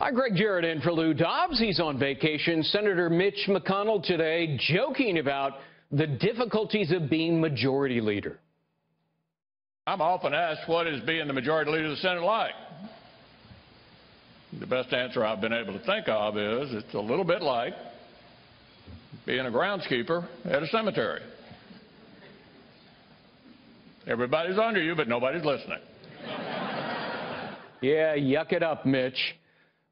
Hi, Greg Jarrett in for Lou Dobbs. He's on vacation. Senator Mitch McConnell today joking about the difficulties of being majority leader. I'm often asked, what is being the majority leader of the Senate like? The best answer I've been able to think of is it's a little bit like being a groundskeeper at a cemetery. Everybody's under you, but nobody's listening. Yeah, yuck it up, Mitch.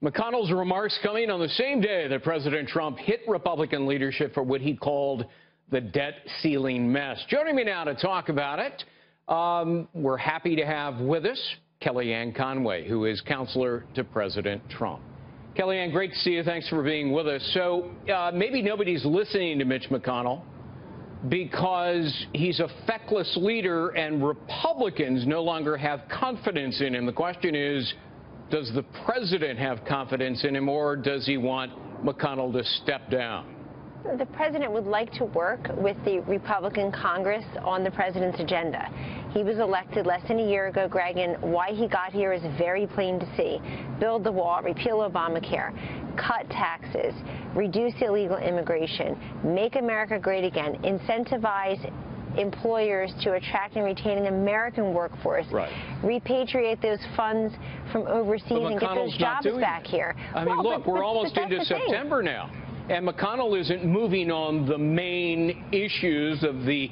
McConnell's remarks coming on the same day that President Trump hit Republican leadership for what he called the debt ceiling mess. Joining me now to talk about it, we're happy to have with us Kellyanne Conway, who is counselor to President Trump. Kellyanne, great to see you. Thanks for being with us. So maybe nobody's listening to Mitch McConnell because he's a feckless leader and Republicans no longer have confidence in him. The question is, does the president have confidence in him, or does he want McConnell to step down? The president would like to work with the Republican Congress on the president's agenda. He was elected less than a year ago, Greg, and why he got here is very plain to see. Build the wall, repeal Obamacare, cut taxes, reduce illegal immigration, make America great again, incentivize employers to attract and retain an American workforce, repatriate those funds from overseas and get those jobs back here. I mean, look, we're almost into September now, and McConnell isn't moving on the main issues of the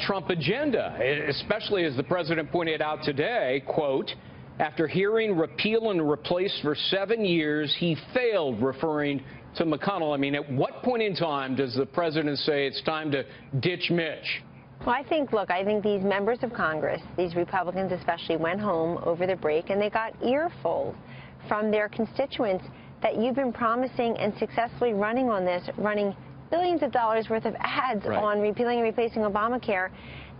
Trump agenda, especially as the president pointed out today, quote, after hearing repeal and replace for 7 years, he failed, referring to McConnell. I mean, at what point in time does the president say it's time to ditch Mitch? Well, I think these members of Congress, these Republicans especially, went home over the break and they got earfuls from their constituents that you've been promising and successfully running on this, running billions of dollars worth of ads on repealing and replacing Obamacare.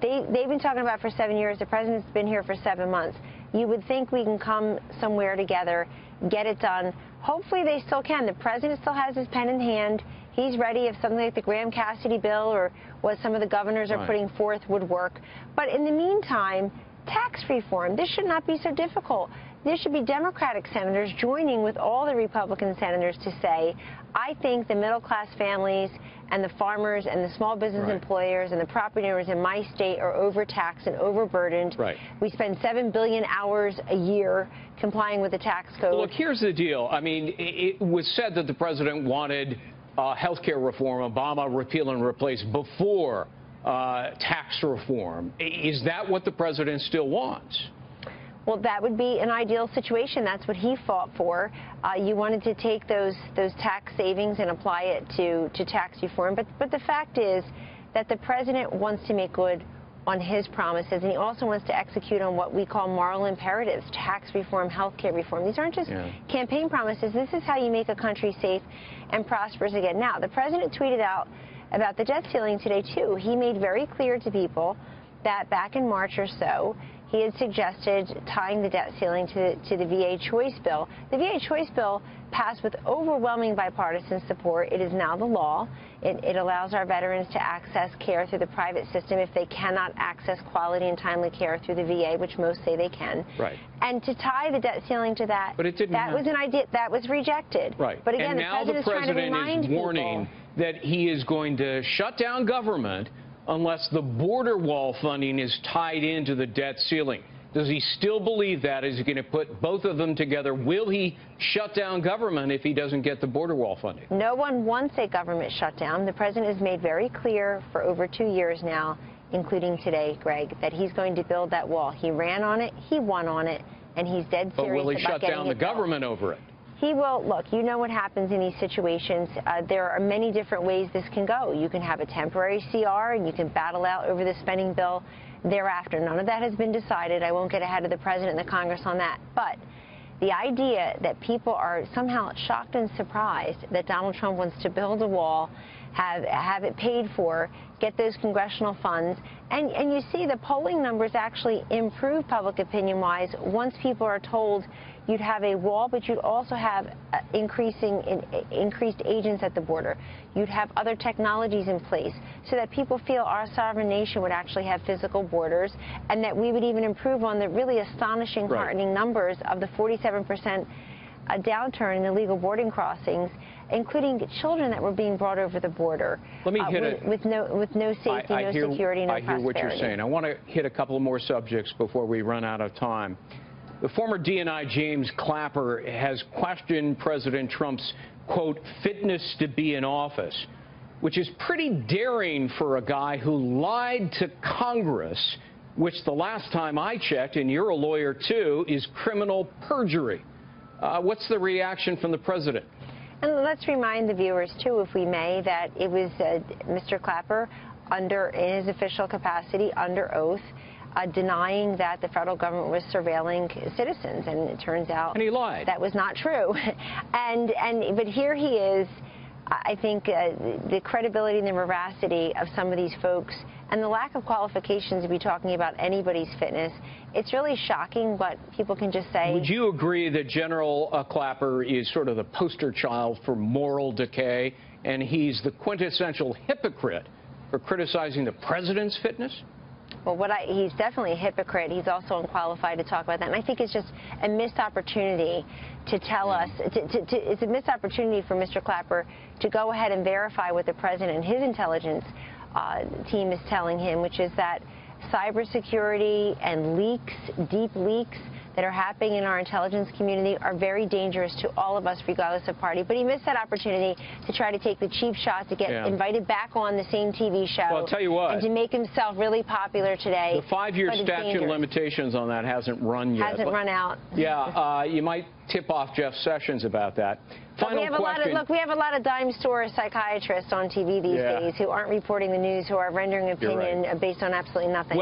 They've been talking about for 7 years. The president's been here for 7 months. You would think we can come somewhere together, get it done. Hopefully they still can. The president still has his pen in hand. He's ready if something like the Graham-Cassidy bill or what some of the governors are putting forth would work. But in the meantime, tax reform, this should not be so difficult. There should be Democratic senators joining with all the Republican senators to say, I think the middle-class families and the farmers and the small business employers and the property owners in my state are overtaxed and overburdened. We spend 7 billion hours a year complying with the tax code. Well, look, here's the deal. I mean, it was said that the president wanted health care reform, Obama repeal and replace before tax reform. Is that what the president still wants? Well, that would be an ideal situation. That's what he fought for. You wanted to take those tax savings and apply it to tax reform. But the fact is that the president wants to make good on his promises, and he also wants to execute on what we call moral imperatives, tax reform, health care reform. These aren't just campaign promises. This is how you make a country safe and prosperous again. Now, the president tweeted out about the debt ceiling today, too. He made very clear to people that back in March or so, he had suggested tying the debt ceiling to the VA choice bill. The VA choice bill passed with overwhelming bipartisan support. It is now the law. It allows our veterans to access care through the private system if they cannot access quality and timely care through the VA, which most say they can. And to tie the debt ceiling to that, but it didn't was an idea that was rejected. But again, and the president is warning that he is going to shut down government unless the border wall funding is tied into the debt ceiling. Does he still believe that? Is he going to put both of them together? Will he shut down government if he doesn't get the border wall funding? No one wants a government shutdown. The president has made very clear for over 2 years now, including today, Greg, that he's going to build that wall. He ran on it, he won on it, and he's dead serious about getting it built. But will he shut down the government over it? He will. Look, you know what happens in these situations. There are many different ways this can go. You can have a temporary CR and you can battle out over the spending bill thereafter. None of that has been decided. I won't get ahead of the president and the Congress on that. But the idea that people are somehow shocked and surprised that Donald Trump wants to build a wall, have it paid for, get those congressional funds, and you see the polling numbers actually improve public opinion-wise once people are told you'd have a wall, but you'd also have increased agents at the border. You'd have other technologies in place so that people feel our sovereign nation would actually have physical borders, and that we would even improve on the really astonishing, heartening numbers of the 47% a downturn in illegal boarding crossings, including children that were being brought over the border. Let me hit it. With no safety, no security, no prosperity. I hear what you're saying. I want to hit a couple of more subjects before we run out of time. The former DNI James Clapper has questioned President Trump's, quote, fitness to be in office, which is pretty daring for a guy who lied to Congress, which the last time I checked, and you're a lawyer too, is criminal perjury. What's the reaction from the president? And let's remind the viewers, too, if we may, that it was Mr. Clapper, in his official capacity, under oath, denying that the federal government was surveilling citizens. And it turns out and he lied. That was not true. But here he is. I think the credibility and the veracity of some of these folks and the lack of qualifications to be talking about anybody's fitness, it's really shocking, but people can just say... Would you agree that General Clapper is sort of the poster child for moral decay, and he's the quintessential hypocrite for criticizing the president's fitness? Well, he's definitely a hypocrite. He's also unqualified to talk about that. And I think it's just a missed opportunity to tell us, it's a missed opportunity for Mr. Clapper to go ahead and verify what the president and his intelligence team is telling him, which is that cybersecurity and leaks, deep leaks that are happening in our intelligence community are very dangerous to all of us, regardless of party. But he missed that opportunity to try to take the cheap shot to get invited back on the same TV show. Well, I'll tell you what. And to make himself really popular today. The 5-year statute of limitations on that hasn't run yet. Hasn't run out. Yeah, you might tip off Jeff Sessions about that. Final question. Look, we have a lot of dime store psychiatrists on TV these days who aren't reporting the news, who are rendering opinion based on absolutely nothing.